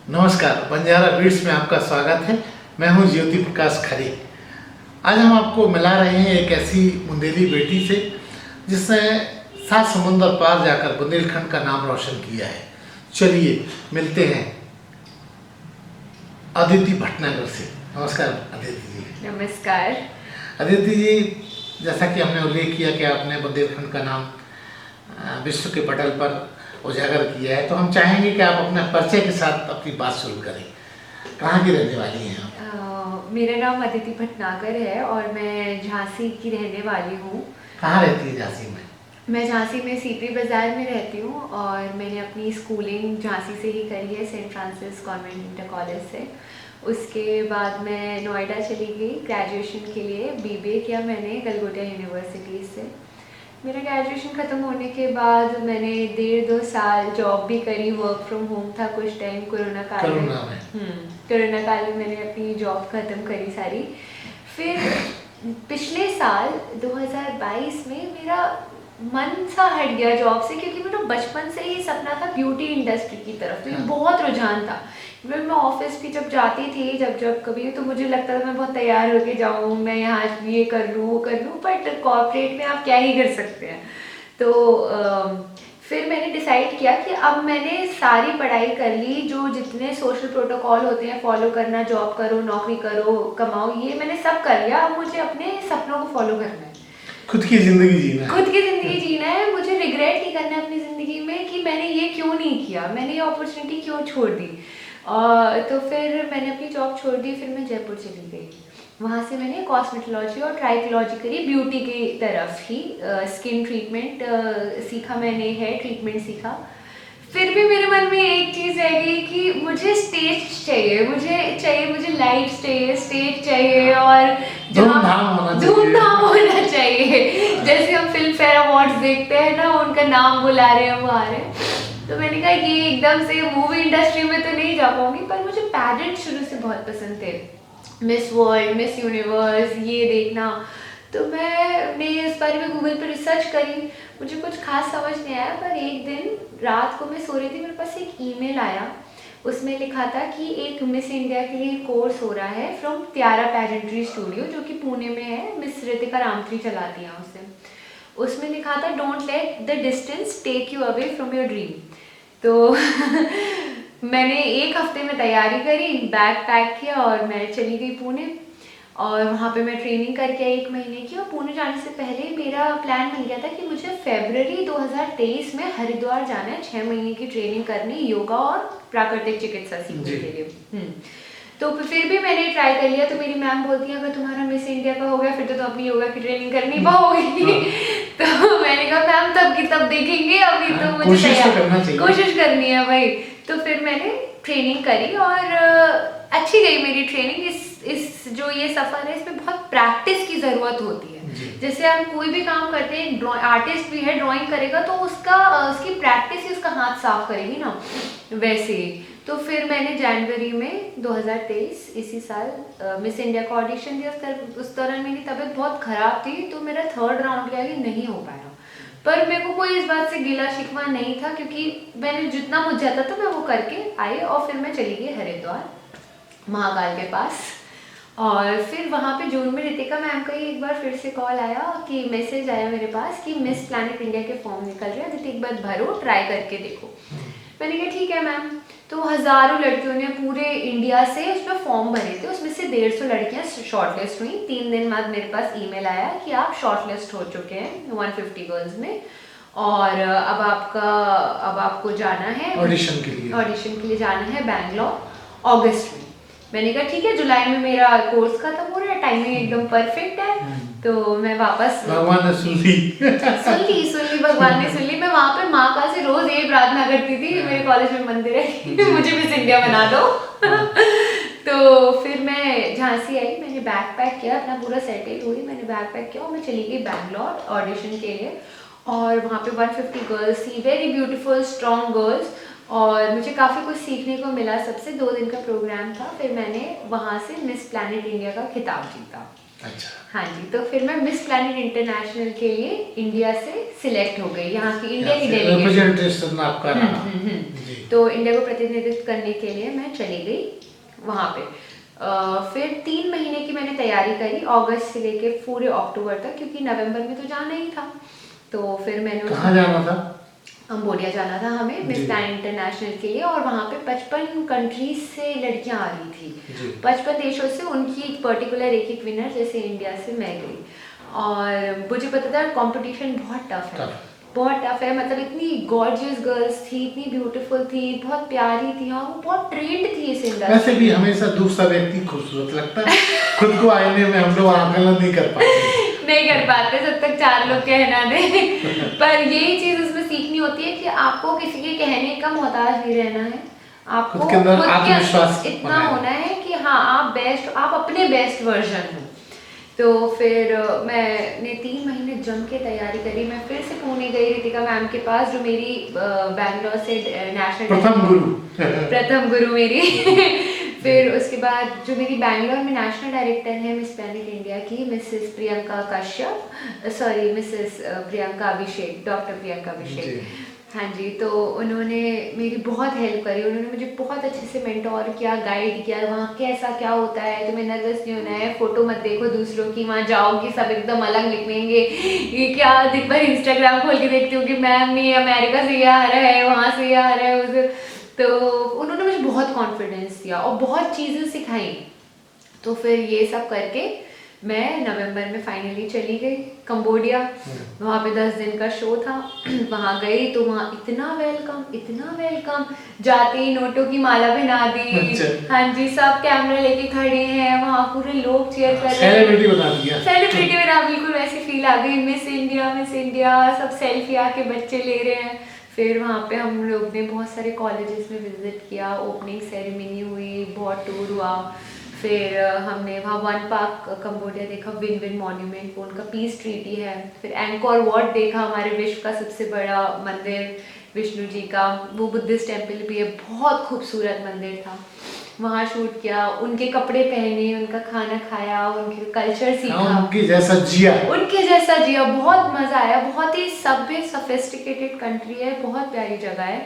नमस्कार, बंजारा बीट्स में आपका स्वागत है। मैं हूं ज्योति प्रकाश खरे। आज हम आपको मिला रहे हैं एक ऐसी बुंदेली बेटी से जिसने 7 समुंदर पार जाकर बुंदेलखंड का नाम रोशन किया है। चलिए मिलते हैं अदिति भटनागर से। नमस्कार अदिति जी। नमस्कार। अदिति जी, जैसा कि हमने उल्लेख किया कि आपने बुंदेलखंड का नाम विश्व के पटल पर उजागर किया है, तो हम चाहेंगे कि आप अपने परिचय के साथ अपनी बात शुरू करें। कहाँ की रहने वाली हैं आप? मेरा नाम अदिति भटनागर है और मैं झांसी की रहने वाली हूँ। कहाँ रहती है झांसी में? मैं झांसी में सीपी बाज़ार में रहती हूँ और मैंने अपनी स्कूलिंग झांसी से ही करी है, Saint Francis Convent Inter College से। उसके बाद मैं नोएडा चली गई ग्रेजुएशन के लिए। बीबीए किया मैंने गलगोटिया यूनिवर्सिटी से। मेरा ग्रेजुएशन ख़त्म होने के बाद मैंने 1.5-2 साल जॉब भी करी। वर्क फ्रॉम होम था कुछ टाइम कोरोना काल में। कोरोना काल में मैंने अपनी जॉब ख़त्म करी सारी। फिर पिछले साल 2022 में मेरा मन सा हट गया जॉब से, क्योंकि मेरा बचपन से ही सपना था ब्यूटी इंडस्ट्री की तरफ। मुझे बहुत रुझान था। मैं ऑफिस भी जब जाती थी, जब कभी, तो मुझे लगता था मैं बहुत तैयार होके जाऊँ, मैं यहाँ ये कर लूँ वो कर लूँ, बट कॉर्पोरेट में आप क्या ही कर सकते हैं। तो फिर मैंने डिसाइड किया कि अब मैंने सारी पढ़ाई कर ली, जो जितने सोशल प्रोटोकॉल होते हैं फॉलो करना, जॉब करो, नौकरी करो, कमाओ, ये मैंने सब कर लिया। अब मुझे अपने सपनों को फॉलो करना है, खुद की जिंदगी जीना है। खुद की ज़िंदगी जीना है। मुझे रिग्रेट नहीं करना है अपनी ज़िंदगी में कि मैंने ये क्यों नहीं किया, मैंने ये अपॉर्चुनिटी क्यों छोड़ दी। तो फिर मैंने अपनी जॉब छोड़ दी। फिर मैं जयपुर चली गई। वहाँ से मैंने कॉस्मेटोलॉजी और ट्राइकोलॉजी करी, ब्यूटी की तरफ ही। स्किन ट्रीटमेंट सीखा मैंने, हेयर ट्रीटमेंट सीखा। फिर भी मेरे मन में एक चीज़ रह गई कि मुझे स्टेज चाहिए, मुझे लाइफ चाहिए, स्टेज चाहिए और धूमधाम होना चाहिए। जैसे हम फिल्म फेयर अवार्ड्स देखते हैं ना, उनका नाम बुला रहे हैं, वो आ रहे हैं। तो मैंने कहा ये एकदम से मूवी इंडस्ट्री में तो नहीं जा पाऊंगी, पर मुझे पैजेंट शुरू से बहुत पसंद थे। मिस वर्ल्ड, मिस यूनिवर्स, ये देखना। तो मैंने इस बारे में गूगल पर रिसर्च करी। मुझे कुछ खास समझ नहीं आया, पर एक दिन रात को मैं सो रही थी, मेरे पास एक ईमेल आया। उसमें लिखा था कि एक मिस इंडिया के लिए कोर्स हो रहा है फ्रॉम त्यारा पैजेंट्री स्टूडियो, जो कि पुणे में है। मिस रितिका रामत्री चलाती हैं उसे। उसमें लिखा था don't let the distance take you away from your dream. तो मैंने 1 हफ्ते में तैयारी करी, बैग पैक किया और मैं चली गई पुणे। और वहाँ पे मैं ट्रेनिंग करके आई 1 महीने की। और पुणे जाने से पहले मेरा प्लान बन गया था कि मुझे फरवरी 2023 में हरिद्वार जाना है 6 महीने की ट्रेनिंग करने, योगा और प्राकृतिक चिकित्सा सीखने के लिए। तो फिर भी मैंने ट्राई कर लिया। तो मेरी मैम बोलती है अगर तुम्हारा मिस इंडिया का हो गया फिर तो तुम अपनी योगा की ट्रेनिंग कर नहीं पाओगी। तो मैंने कहा मैम तब की तब देखेंगे, अभी तो मुझे कोशिश करनी है भाई। तो फिर मैंने ट्रेनिंग करी और अच्छी गई मेरी ट्रेनिंग। इस जो ये सफ़र है, इसमें बहुत प्रैक्टिस की ज़रूरत होती है। जैसे हम कोई भी काम करते हैं, आर्टिस्ट भी है, ड्राइंग करेगा तो उसकी प्रैक्टिस ही उसका हाथ साफ करेगी ना, वैसे ही। तो फिर मैंने जनवरी में 2023 इसी साल मिस इंडिया का ऑडिशन दिया। उस दौरान मेरी तबीयत बहुत ख़राब थी, तो मेरा 3rd राउंड का ही नहीं हो पाया। पर मेरे को कोई इस बात से गिला शिकवा नहीं था, क्योंकि मैंने जितना मुझे आता था मैं वो करके आई। और फिर मैं चली गई हरिद्वार महाकाल के पास। और फिर वहाँ पे जून में रितिका मैम का ही एक बार फिर से कॉल आया कि मैसेज आया मेरे पास कि मिस प्लैनेट इंडिया के फॉर्म निकल रहे हैं, अदिति एक बार भरो, ट्राई करके देखो। मैंने कहा ठीक है मैम। तो हज़ारों लड़कियों ने पूरे इंडिया से उसमें फॉर्म भरे थे। उसमें से 150 लड़कियाँ शॉर्टलिस्ट हुई। 3 दिन बाद मेरे पास ईमेल आया कि आप शॉर्टलिस्ट हो चुके हैं 150 गर्ल्स में, और अब आपको जाना है ऑडिशन के लिए जाना है बैंगलोर अगस्त में। मैंने कहा ठीक है, जुलाई में मेरा कोर्स खत्म हो रहा है, टाइमिंग एकदम परफेक्ट है। तो मैं वापस भगवान ने सुन ली भगवान ने सुन ली। मैं वहाँ पे माँ का से रोज यही प्रार्थना करती थी, मेरे कॉलेज में मंदिर है, मुझे मिस इंडिया बना दो। तो फिर मैं झांसी आई, मैंने बैग पैक किया, अपना पूरा सेटल हुई, मैंने बैग पैक किया और मैं चली गई बैंगलोर ऑडिशन के लिए। और वहाँ पे 150 गर्ल्स थी, वेरी ब्यूटीफुल स्ट्रॉन्ग गर्ल्स, और मुझे काफ़ी कुछ सीखने को मिला सबसे। 2 दिन का प्रोग्राम था। फिर मैंने वहाँ से मिस प्लैनेट इंडिया का खिताब जीता। अच्छा। हाँ जी। तो फिर मैं मिस प्लैनेट इंटरनेशनल के लिए इंडिया से सिलेक्ट हो गई, यहाँ की इंडिया की डेलीगेशन। आपका तो इंडिया को प्रतिनिधित्व करने के लिए मैं चली गई वहाँ पे। फिर 3 महीने की मैंने तैयारी करी, अगस्त से लेके पूरे अक्टूबर तक, क्योंकि नवंबर में तो जाना ही था। तो फिर मैंने कहाँ जाना था? कंबोडिया जाना था हमें मिस ग्रैंड इंटरनेशनल के लिए, और वहाँ पे 55 कंट्रीज से लड़कियाँ आ रही थी, 55 देशों से। उनकी पर्टिकुलर एक विनर, जैसे इंडिया से मैं गई, और मुझे पता था कंपटीशन बहुत टफ है, बहुत टफ है। मतलब इतनी गॉर्जियस गर्ल्स थी, इतनी ब्यूटीफुल थी, बहुत प्यारी थी, और वो बहुत ट्रेंड थी इस इंडस्ट्री। वैसे भी हमेशा दूसरा व्यक्ति खूबसूरत लगता है, खुद को आईने में हम लोग आकलन नहीं कर पाते नहीं कर पाते जब तक 4 लोग कहना दें। पर यही चीज उसमें सीखनी होती है कि आपको किसी के कहने का मोहताज नहीं रहना है, आपको खुद के अंदर आत्मविश्वास इतना होना है कि हाँ आप बेस्ट, आप अपने बेस्ट वर्जन हो। तो फिर मैंने 3 महीने जम के तैयारी करी। मैं फिर से पुणे गई रितिका मैम के पास, जो मेरी बैंगलोर से नेशनल प्रथम गुरु मेरी। फिर उसके बाद जो मेरी बैंगलोर में नेशनल डायरेक्टर है मिस प्लैनेट इंडिया की, Mrs Priyanka Kashyap, sorry Mrs Priyanka Abhishek, doctor Priyanka Abhishek, हाँ जी। तो उन्होंने मेरी बहुत हेल्प करी, उन्होंने मुझे बहुत अच्छे से मेंटोर किया, गाइड किया, वहाँ कैसा क्या होता है, तुम्हें नर्वस नहीं होना है, फोटो मत देखो दूसरों की, वहाँ जाओगी सब एकदम अलग निकलेंगे, ये क्या दिन भर इंस्टाग्राम खोल के देखती हूँ कि मैम ये अमेरिका से ये आ रहा है, वहाँ से ये आ रहा है उसे। तो उन्होंने मुझे बहुत कॉन्फिडेंस दिया और बहुत चीज़ें सिखाई। तो फिर ये सब करके मैं नवंबर में फाइनली चली गई कंबोडिया। वहाँ पे 10 दिन का शो था। वहाँ गई तो वहाँ इतना वेलकम, जाते ही नोटों की माला पहना दी। अच्छा। हाँ जी, सब कैमरा लेके खड़े हैं वहाँ, पूरे लोग चीयर कर रहे हैं, सेलिब्रिटी बना दिया, सेलिब्रिटी बना, बिल्कुल वैसी फील आ गई। मिस इंडिया सब सेल्फी आके बच्चे ले रहे हैं। फिर वहाँ पे हम लोग ने बहुत सारे कॉलेजेस में विजिट किया, ओपनिंग सेरेमनी हुई, बहुत टूर हुआ। फिर हमने वहाँ वन पार्क कंबोडिया देखा, विन विन मॉन्यूमेंट, वो उनका पीस ट्रीटी है। फिर एंकोर वाट देखा, हमारे विश्व का सबसे बड़ा मंदिर विष्णु जी का, वो बुद्धिस्ट टेम्पल भी है, बहुत खूबसूरत मंदिर था। वहाँ शूट किया, उनके कपड़े पहने, उनका खाना खाया, उनके कल्चर सीखा, उनके जैसा जिया, बहुत मज़ा आया। बहुत ही सभ्य सोफिस्टिकेटेड कंट्री है, बहुत प्यारी जगह है।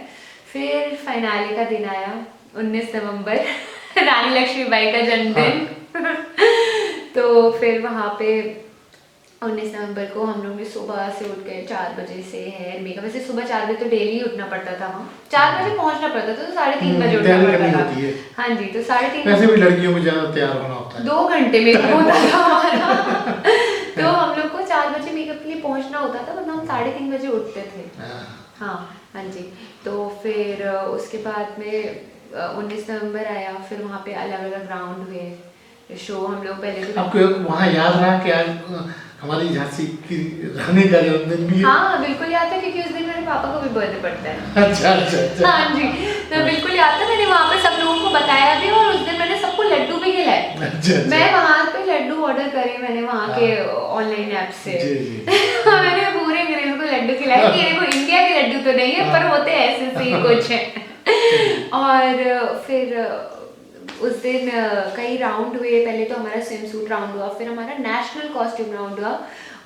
फिर फाइनले का दिन आया 19 नवंबर रानी लक्ष्मीबाई का जन्मदिन। तो फिर वहाँ पे 19 नवंबर को हम लोग ने सुबह से उठ गए 4 बजे से हेयर मेकअप। वैसे सुबह 4 बजे तो डेली उठना पड़ता था, वहाँ 4 बजे पहुँचना पड़ता था, तो 3:30 बजे उठना पड़ता था। हाँ जी, तो 3:30 वैसे भी लड़कियों में ज्यादा तैयार होना होता है, 2 घंटे मेकअप होता था हमारा। तो हम लोग को 4 बजे मेकअप के लिए पहुँचना होता था, वरना हम 3:30 बजे उठते थे। हाँ जी। तो फिर उसके बाद में 19 नवंबर आया। फिर वहाँ पे अलग अलग राउंड हुए शो। हम लोग पहले तो आपको वहाँ याद रहा कि आज हमारी झांसी की रानी का जन्मदिन भी है? हाँ बिल्कुल याद है, क्योंकि उस दिन मेरे पापा का भी बर्थडे पड़ता है। अच्छा। हाँ जी, तो बिल्कुल याद था। मैंने वहाँ पे सब लोगों को बताया भी, और उस दिन मैंने सबको लड्डू भी खिलाए। अच्छा। मैं वहाँ पे लड्डू ऑर्डर करे, मैंने वहाँ के ऑनलाइन ऐप से। मैंने पूरे अंग्रेजों को लड्डू खिलाए कि देखो इंडिया के लड्डू तो नहीं है, पर होते ऐसे से ही कुछ है। और फिर उस दिन कई राउंड हुए। पहले तो हमारा स्विम सूट राउंड हुआ, फिर हमारा नेशनल कॉस्ट्यूम राउंड हुआ।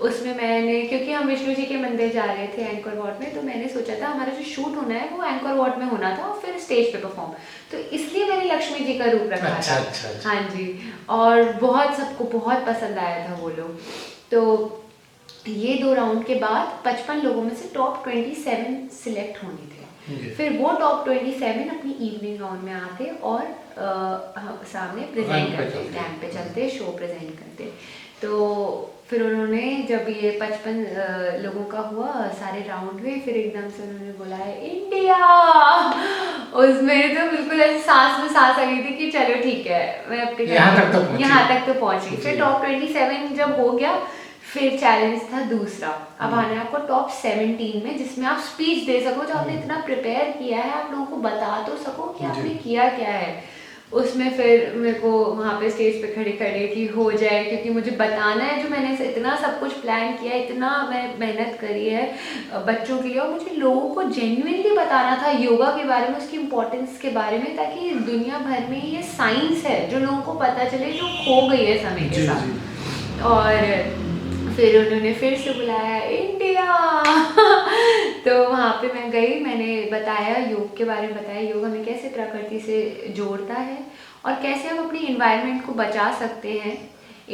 उसमें मैंने, क्योंकि हम विष्णु जी के मंदिर जा रहे थे एंकर वॉट में, तो मैंने सोचा था हमारा जो शूट होना है वो एंकर वॉट में होना था, और फिर स्टेज पे परफॉर्म, तो इसलिए मैंने लक्ष्मी जी का रूप रखा था। अच्छा। हाँ जी, और बहुत सबको बहुत पसंद आया था वो लोग। तो ये 2 राउंड के बाद 55 लोगों में से टॉप 27 सिलेक्ट होने थे। फिर वो टॉप 27 अपनी इवनिंग राउंड में आते और सामने प्रेजेंट करते, रैंप पे चलते, शो प्रेजेंट करते। तो फिर उन्होंने जब ये 55 लोगों का हुआ, सारे राउंड हुए, फिर एकदम से उन्होंने बोला है इंडिया। उसमें तो बिल्कुल ऐसे सांस में सांस आ गई थी कि चलो ठीक है, मैं अपने यहाँ तक तो पहुँची। फिर टॉप 27 जब हो गया, फिर चैलेंज था दूसरा। अब आना है आपको टॉप 17 में, जिसमें आप स्पीच दे सको, जो आपने इतना प्रिपेयर किया है, आप लोगों को बता तो सको कि आपने किया क्या है। उसमें फिर मेरे को वहाँ पे स्टेज पे खड़े कि हो जाए, क्योंकि मुझे बताना है जो मैंने इतना सब कुछ प्लान किया, इतना मैं मेहनत करी है बच्चों के लिए, और मुझे लोगों को जेन्युइनली बताना था योगा के बारे में, उसकी इम्पोर्टेंस के बारे में, ताकि दुनिया भर में ये साइंस है जो लोगों को पता चले, जो खो गई है समय के साथ। और फिर उन्होंने फिर से बुलाया इंडिया तो वहाँ पे मैं गई, मैंने बताया योग के बारे में, बताया योग हमें कैसे प्रकृति से जोड़ता है और कैसे हम अपनी इन्वायरमेंट को बचा सकते हैं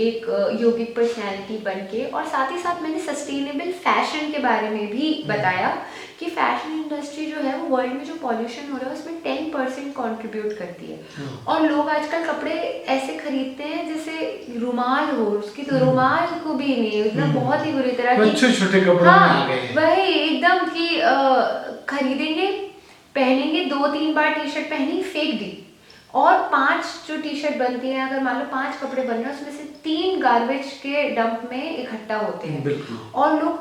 एक योगिक पर्सनैलिटी बन के। और साथ ही साथ मैंने सस्टेनेबल फैशन के बारे में भी बताया कि फैशन इंडस्ट्री जो है वो वर्ल्ड में जो पॉल्यूशन हो रहा है उसमें 10% कंट्रीब्यूट करती है। और लोग आजकल कपड़े ऐसे खरीदते हैं जैसे रुमाल हो, उसकी तो रुमाल को भी नहीं, मतलब बहुत ही बुरी तरह की छोटे छोटे कपड़ों में आ गए हैं। वही एकदम कि खरीदेंगे, पहनेंगे, 2-3 बार टी शर्ट पहनी, फेंक दी, और 5 जो टी शर्ट बनती है, अगर मान लो 5 कपड़े बन रहे हैं उसमें से 3 गार्बेज के डंप में इकट्ठा होते हैं। और लोग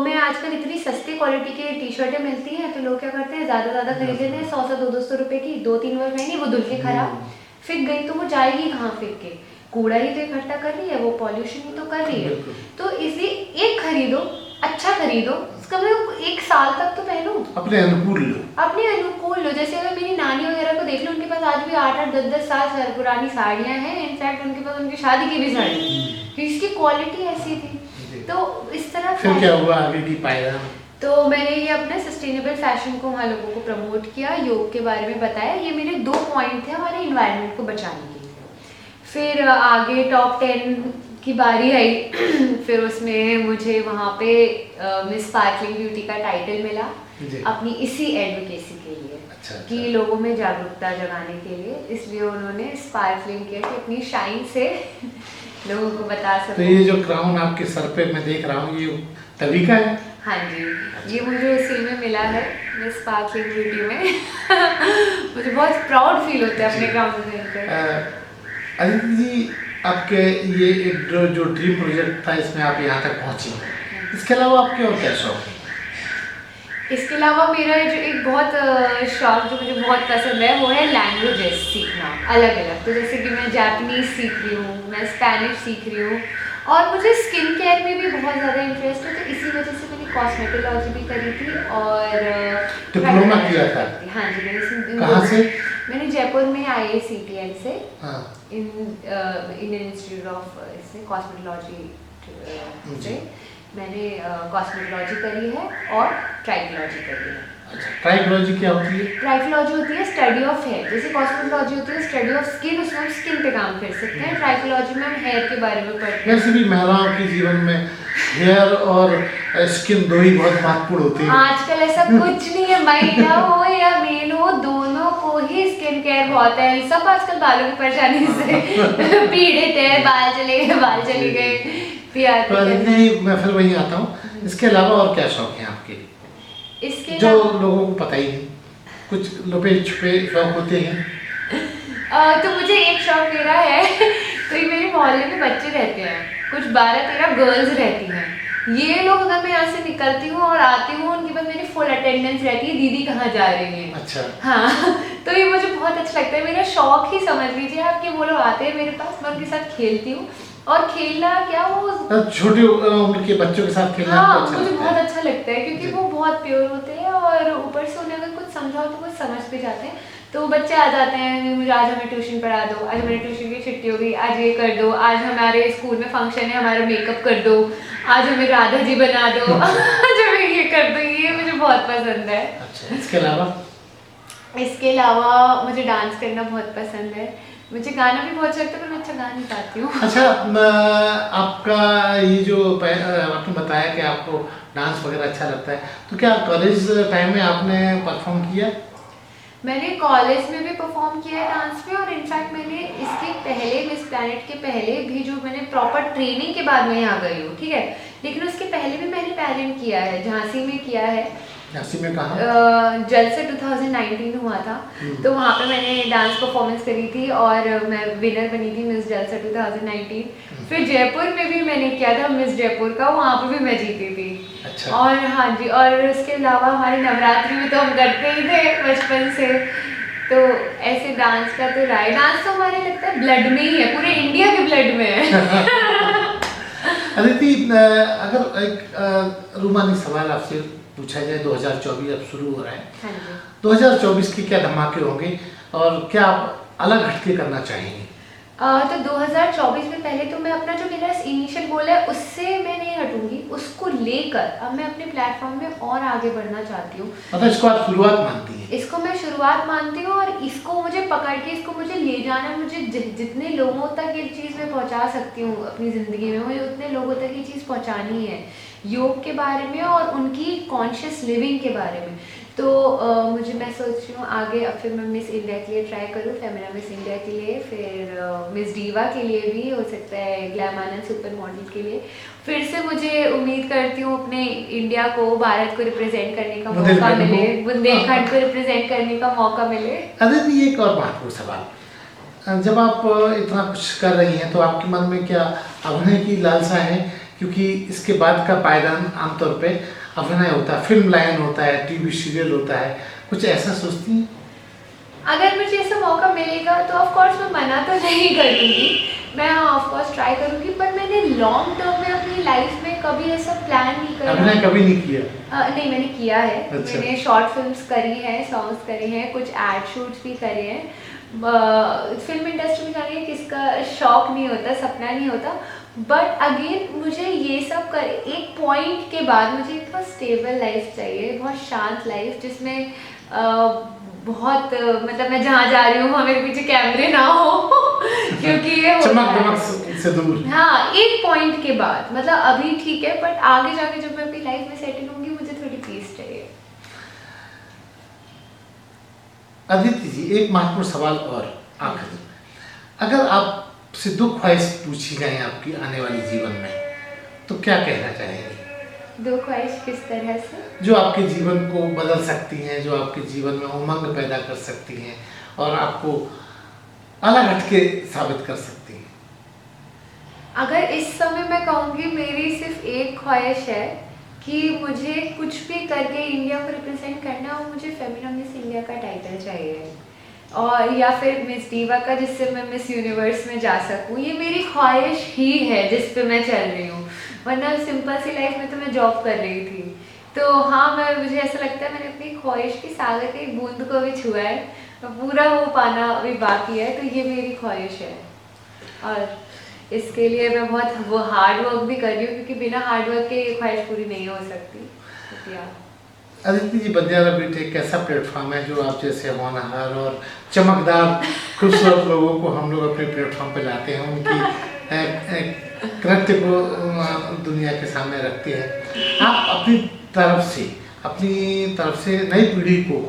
में आजकल इतनी सस्ती क्वालिटी के टी शर्टें मिलती हैं तो लोग क्या करते हैं, ज़्यादा खरीद लेते हैं, 100-200 रुपए की, 2-3 बार पहनी, वो धुल के खराब, फेंक गई, तो वो जाएगी कहाँ फेंक के? कूड़ा ही तो इकट्ठा कर रही है, वो पॉल्यूशन ही तो कर रही है। तो इसलिए एक खरीदो, अच्छा खरीदो, उसका मतलब 1 साल तक तो पहनो, अपने अनुकूल लो, अपने अनुकूल लो। जैसे अगर मेरी नानी वगैरह को देख लो, उनके पास आज भी 8-8, 10-10 साल पुरानी साड़ियाँ हैं, इनफैक्ट उनके पास उनकी शादी की भी साड़ी, क्योंकि इसकी क्वालिटी ऐसी थी। तो इस तरह फिर क्या हुआ आगे की पायदान? तो मैंने ये अपने सस्टेनेबल फैशन को वहाँ लोगों को प्रमोट किया, योग के बारे में बताया, ये मेरे 2 पॉइंट थे हमारे इन्वायरमेंट को बचाने के लिए। फिर आगे टॉप 10 की बारी आई फिर उसमें मुझे वहाँ पे मिस स्पार्कलिंग ब्यूटी का टाइटल मिला अपनी इसी एडवोकेसी के लिए। अच्छा। कि लोगों में जागरूकता जगाने के लिए, इसलिए उन्होंने स्पार्कलिंग किया कि अपनी शाइन से लोगों को बता सके। तो ये जो क्राउन आपके सर पे मैं देख रहा हूँ, ये तभी का है? हाँ जी, ये मुझे उसी में मिला है, मिस स्पार्कलिंग ब्यूटी में मुझे बहुत प्राउड फील होता है अपने क्राउन से देखकर। अदिति जी, आपके ये एक जो ड्रीम प्रोजेक्ट था, इसमें आप यहाँ तक पहुँची, इसके अलावा आपके और क्या शौक है? इसके अलावा मेरा जो एक बहुत शौक जो मुझे बहुत पसंद है वो है लैंग्वेजेस सीखना अलग अलग। तो जैसे कि मैं जापानीज़ सीख रही हूँ, मैं स्पेनिश सीख रही हूँ, और मुझे स्किन केयर में भी बहुत ज़्यादा इंटरेस्ट है, तो इसी वजह से मैंने कॉस्मेटोलॉजी भी करी थी और डिप्लोमा किया था। हाँ जी, मैंने कहाँ से? मैंने जयपुर में IICTN से इंडियन इंस्टीट्यूट ऑफ कॉस्मेटोलॉजी से मैंने कॉस्मेटोलॉजी करी है और ट्राइकोलॉजी करी है। अच्छा, ट्राइकोलॉजी क्या होती है? ट्राइकोलॉजी होती है स्टडी ऑफ हेयर, जैसे कॉस्मेटोलॉजी होती है स्टडी ऑफ स्किन, उसमें हम स्किन पे काम कर सकते हैं। ट्राइकोलॉजी में हम हेयर के बारे में पढ़ते हैं। वैसे भी महिलाओं के जीवन में हेयर और स्किन दो ही बहुत महत्वपूर्ण होते हैं। आजकल ऐसा कुछ नहीं है, महिला हो या मेल हो, दोनों को ही स्किन केयर बहुत है। सब आजकल बालों की परेशानी से पीड़ित है, बाल चले गए, बाल चले गए, नहीं, मैं फिर वहीं आता हूँ। इसके अलावा और क्या शौक है आपके, इसके जो लोगों को पता ही नहीं? कुछ लुपे छुपे शौक होते हैं। तो मुझे एक शौक मेरा है तो ये मेरे मोहल्ले में बच्चे रहते हैं, कुछ 12-13 गर्ल्स रहती हैं। ये लोग अगर मैं यहाँ से निकलती हूँ और आती हूँ, उनके पास मेरी फुल अटेंडेंस रहती है, दीदी कहाँ जा रही हैं। अच्छा। हाँ, तो ये मुझे बहुत अच्छा लगता है, मेरा शौक ही समझ लीजिए आप कि वो लोग आते हैं मेरे पास, मैं उनके साथ खेलती हूँ। और खेलना क्या, वो छोटे उम्र के बच्चों के साथ खेलना मुझे बहुत अच्छा लगता है, क्योंकि वो बहुत प्योर होते हैं और ऊपर से उन्हें अगर कुछ समझाओ तो वो समझ भी जाते हैं। तो बच्चे आ जाते हैं, मुझे आज हमें ट्यूशन पढ़ा दो, आज हमारी ट्यूशन की छुट्टी हो गई, आज ये कर दो, आज हमारे स्कूल में फंक्शन है, हमारा मेकअप कर दो, आज हमें राधा जी बना दो, आज हमें ये कर दो। ये मुझे बहुत पसंद है। अच्छा, इसके अलावा मुझे डांस करना बहुत पसंद है, मुझे गाना भी बहुत अच्छा लगता है, पर मैं अच्छा गा नहीं पाती हूँ। अच्छा, आपका ये जो आपने बताया कि आपको डांस वगैरह अच्छा लगता है, तो क्या कॉलेज टाइम में आपने परफॉर्म किया? मैंने कॉलेज में भी परफॉर्म किया है डांस में, और इनफैक्ट मैंने इसके पहले, मिस प्लैनेट के पहले भी, जो मैंने प्रॉपर ट्रेनिंग के बाद मैं यहाँ गई हूँ, ठीक है, लेकिन उसके पहले भी मैंने पेजेंट किया है, झांसी में किया है। झांसी में कहाँ? जलसा 2019 हुआ था, तो वहाँ पे मैंने डांस परफॉर्मेंस करी थी और मैं विनर बनी थी मिस जलसा 2019। फिर जयपुर में भी मैंने किया था मिस जयपुर का, वहाँ पे भी मैं जीती थी। अच्छा। और हाँ जी, और उसके अलावा हमारे नवरात्रि में तो हम करते ही थे बचपन से, तो ऐसे डांस का तो रहा है। डांस तो हमारे लगता है ब्लड में ही है, पूरे इंडिया के ब्लड में है। अदिति, अगर एक रूमानी सवाल आपसे पूछा जाए, 2024 अब शुरू हो रहा है। हाँ जी। 2024 के क्या धमाके होंगे और क्या आप अलग हटके करना चाहेंगे? तो 2024 में पहले तो मैं अपना जो मेरा इनिशियल गोल है उससे मैं नहीं हटूंगी, उसको लेकर अब मैं अपने प्लेटफॉर्म में और आगे बढ़ना चाहती हूँ। मतलब इसको आप शुरुआत मानती हैं? इसको मैं शुरुआत मानती हूँ और इसको मुझे पकड़ के इसको मुझे ले जाना, मुझे जितने लोगों तक ये चीज़ मैं पहुँचा सकती हूँ अपनी ज़िंदगी में, मुझे उतने लोगों तक ये चीज़ पहुँचानी है, योग के बारे में और उनकी कॉन्शियस लिविंग के बारे में। तो मुझे मैं सोच रही हूँ आगे अब फिर मैं मिस इंडिया के लिए ट्राई करूँ, फेमिना मिस इंडिया के लिए, फिर मिस डीवा के लिए भी हो सकता है, ग्लैम आनंद सुपर मॉडल के लिए। फिर से मुझे उम्मीद करती हूँ अपने इंडिया को, भारत को रिप्रेजेंट करने का मौका मिले, बुंदेलखंड को रिप्रेजेंट करने का मौका मिले। अदिति, एक और महत्वपूर्ण सवाल, जब आप इतना कुछ कर रही हैं तो आपके मन में क्या अभिनय की लालसा है? क्योंकि इसके बाद का पायदान आमतौर पे अभिनय होता है, फिल्म लाइन होता है, टीवी सीरियल होता है, कुछ ऐसा सोचती हैं? अगर मुझे ऐसा मौका मिलेगा तो ऑफ कोर्स मैं मना तो नहीं करूँगी, मैं हाँ ऑफ कोर्स ट्राई करूँगी, पर मैंने लॉन्ग टर्म में अपनी लाइफ में कभी ऐसा प्लान नहीं करा। अभिनय कभी नहीं किया? नहीं, मैंने किया है। अच्छा। मैंने शॉर्ट फिल्म्स करी हैं, सॉन्ग्स करे हैं, कुछ एड शूट्स भी करे हैं। फिल्म इंडस्ट्री में जाने का किसका शौक नहीं होता, सपना नहीं होता, बट अगेन मुझे ये सब कर एक पॉइंट के बाद मुझे एक बहुत स्टेबल लाइफ चाहिए, बहुत शांत लाइफ जिसमें बहुत मतलब मैं जहाँ जा रही हूँ वहाँ मेरे पीछे कैमरे ना हो क्योंकि ये चमक दमक से दूर। हाँ, एक पॉइंट के बाद, मतलब अभी ठीक है बट आगे जाके जब मैं अपनी लाइफ में सेटल होंगी मुझे थोड़ी पीस चाहिए। अदिति जी, एक महत्वपूर्ण सवाल और आखिर, अगर आपसे दो ख्वाहिश पूछी जाए आपकी आने वाले जीवन में तो क्या कहना चाहेंगे? दो ख्वाहिश किस तरह से? जो आपके जीवन को बदल सकती हैं, जो आपके जीवन में उमंग पैदा कर सकती हैं और आपको अलग हटके साबित कर सकती हैं। अगर इस समय मैं कहूँगी मेरी सिर्फ एक ख्वाहिश है कि मुझे कुछ भी करके इंडिया को रिप्रेजेंट करना और मुझे फेमिना मिस इंडिया का टाइटल चाहिए, और या फिर मिस डीवा का, जिससे मैं मिस यूनिवर्स में जा सकूँ। ये मेरी ख्वाहिश ही है जिस पे मैं चल रही हूँ, वरना सिंपल सी लाइफ में तो मैं जॉब कर रही थी। तो हाँ, मुझे ऐसा लगता है मैंने अपनी ख्वाहिश की सागर के बूंद को भी छुआ है, तो पूरा वो पाना अभी बाकी है, तो ये मेरी ख्वाहिश है और इसके लिए मैं बहुत वो हार्ड वर्क भी कर रही हूँ, क्योंकि बिना हार्ड वर्क के ये ख्वाहिश पूरी नहीं हो सकती। अदिति जी, बंजारा बीट एक ऐसा प्लेटफॉर्म है जो आप जैसे होनहार और चमकदार खूबसूरत लोगों को हम लोग अपने प्लेटफॉर्म पर लाते हैं, उनकी कृत्य को दुनिया के सामने रखते हैं। आप अपनी तरफ से नई पीढ़ी को,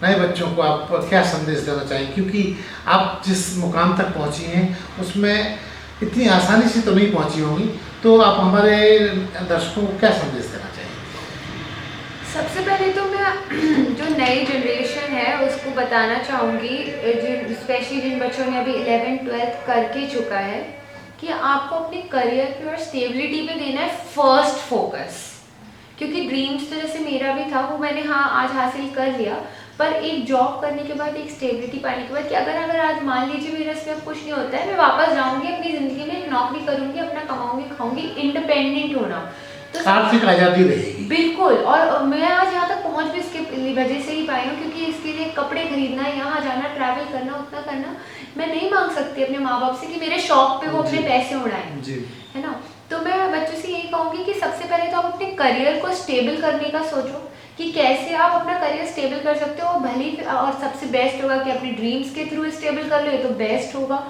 नए बच्चों को आप क्या संदेश देना चाहेंगे? क्योंकि आप जिस मुकाम तक पहुंची हैं उसमें इतनी आसानी से तो नहीं पहुंची होंगी, तो आप हमारे दर्शकों को क्या संदेश देना चाहेंगे? सबसे पहले तो मैं जो नई जनरेशन है उसको बताना चाहूँगी, स्पेशली जिन बच्चों ने अभी 11th-12th करके चुका है, कि आपको अपने करियर पे और स्टेबिलिटी पे देना है फर्स्ट फोकस। क्योंकि ड्रीम्स तो जैसे मेरा भी था, वो मैंने हाँ आज हासिल कर लिया, पर एक जॉब करने के बाद, एक स्टेबिलिटी पाने के बाद, कि अगर आज मान लीजिए मेरा इसमें कुछ नहीं होता है, मैं वापस जाऊँगी अपनी ज़िंदगी में, एक नौकरी करूँगी, अपना कमाऊँगी, खाऊँगी, इंडिपेंडेंट होना, तो आर्थिक आज़ादी रहेगी। बिल्कुल। और मैं आज यहाँ तक पहुँच भी इसके वजह से ही पाई हूँ, क्योंकि इसके लिए कपड़े खरीदना, यहाँ जाना, ट्रैवल करना, उतना करना, मैं नहीं मांग सकती अपने माँ बाप से कि मेरे शौक पे वो अपने पैसे उड़ाएं, है ना। तो मैं बच्चों से यही कहूँगी कि सबसे पहले तो आप अपने करियर को स्टेबल करने का सोचो कि कैसे आप अपना करियर स्टेबल कर सकते हो, भले और सबसे बेस्ट होगा कि अपने ड्रीम्स के थ्रू स्टेबल कर लो, ये तो बेस्ट होगा।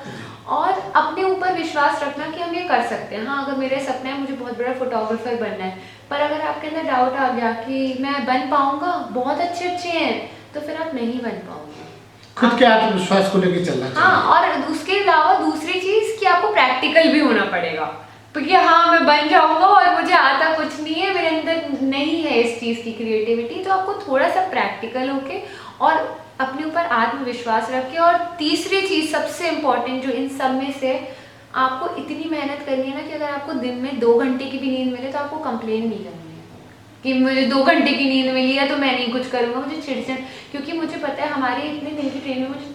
और अपने ऊपर विश्वास रखना कि हम ये कर सकते हैं। हाँ, अगर मेरा सपना है मुझे बहुत बड़ा फोटोग्राफर बनना है, पर अगर आपके अंदर डाउट आ गया कि मैं बन पाऊंगा, बहुत अच्छे हैं, तो फिर आप नहीं बन पाओगे। खुद के आत्मविश्वास को लेकर चलना चाहिए। हाँ, और उसके अलावा दूसरी चीज़ कि आपको प्रैक्टिकल भी होना पड़ेगा, क्योंकि हाँ मैं बन जाऊंगा और मुझे आता कुछ नहीं है, मेरे अंदर नहीं है इस चीज़ की क्रिएटिविटी, तो आपको थोड़ा सा प्रैक्टिकल होके और अपने ऊपर आत्मविश्वास रखे। और तीसरी चीज़ सबसे इम्पोर्टेंट जो इन सब में से, आपको इतनी मेहनत करनी है ना कि अगर आपको दिन में 2 घंटे की भी नींद मिले तो आपको कंप्लेन नहीं करनी है कि मुझे 2 घंटे की नींद मिली है तो मैं नहीं कुछ करूँगा, मुझे चिड़चिड़। क्योंकि मुझे पता है हमारे इतने दिन की ट्रेन में मुझे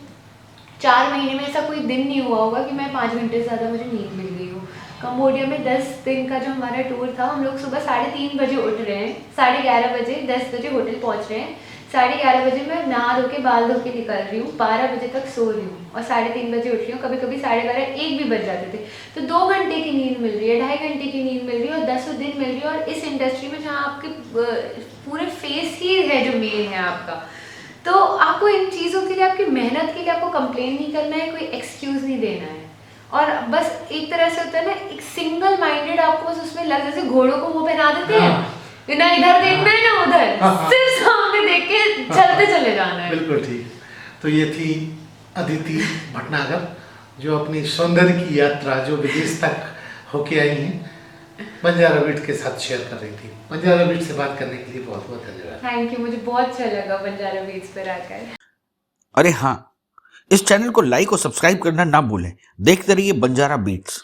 4 महीने में ऐसा कोई दिन नहीं हुआ होगा कि मैं 5 घंटे से ज़्यादा मुझे नींद मिल गई हो। कंबोडिया में 10 दिन का जो हमारा टूर था, हम लोग सुबह 3:30 बजे उठ रहे हैं, 11:30 बजे 10 बजे होटल पहुंच रहे हैं, 11:30 बजे मैं नहा धो के बाल धो के निकल रही हूँ, 12 बजे तक सो रही हूँ और 3:30 बजे उठ रही हूँ, कभी कभी 12:30 1 भी बज जाते थे। तो 2 घंटे की नींद मिल रही है, 2.5 घंटे की नींद मिल रही है और 10 दिन मिल रही है। और इस इंडस्ट्री में जहाँ आपके पूरे फेस ही है जो मेन है आपका, तो आपको इन चीज़ों के लिए, आपकी मेहनत के लिए आपको कंप्लेन नहीं करना है, कोई एक्सक्यूज़ नहीं देना है। और बस एक तरह से होता है ना, एक सिंगल माइंडेड आपको बस उसमें लग, जैसे घोड़ों को वो पहना देते हैं, ना इधर देखना है ना उधर, सिर्फ सामने देख के चलते चले जाना है। बिल्कुल ठीक। तो ये थी अदिति भटनागर, जो अपनी सौंदर्य की यात्रा जो विदेश तक होके आई हैं, बंजारा बीट के साथ शेयर कर रही थी। बंजारा बीट से बात करने के लिए बहुत बहुत धन्यवाद। थैंक यू, मुझे बहुत अच्छा लगा बंजारा बीट्स पर आकर। अरे हाँ, इस चैनल को लाइक और सब्सक्राइब करना ना भूलें। देखते रहिए बंजारा बीट्स।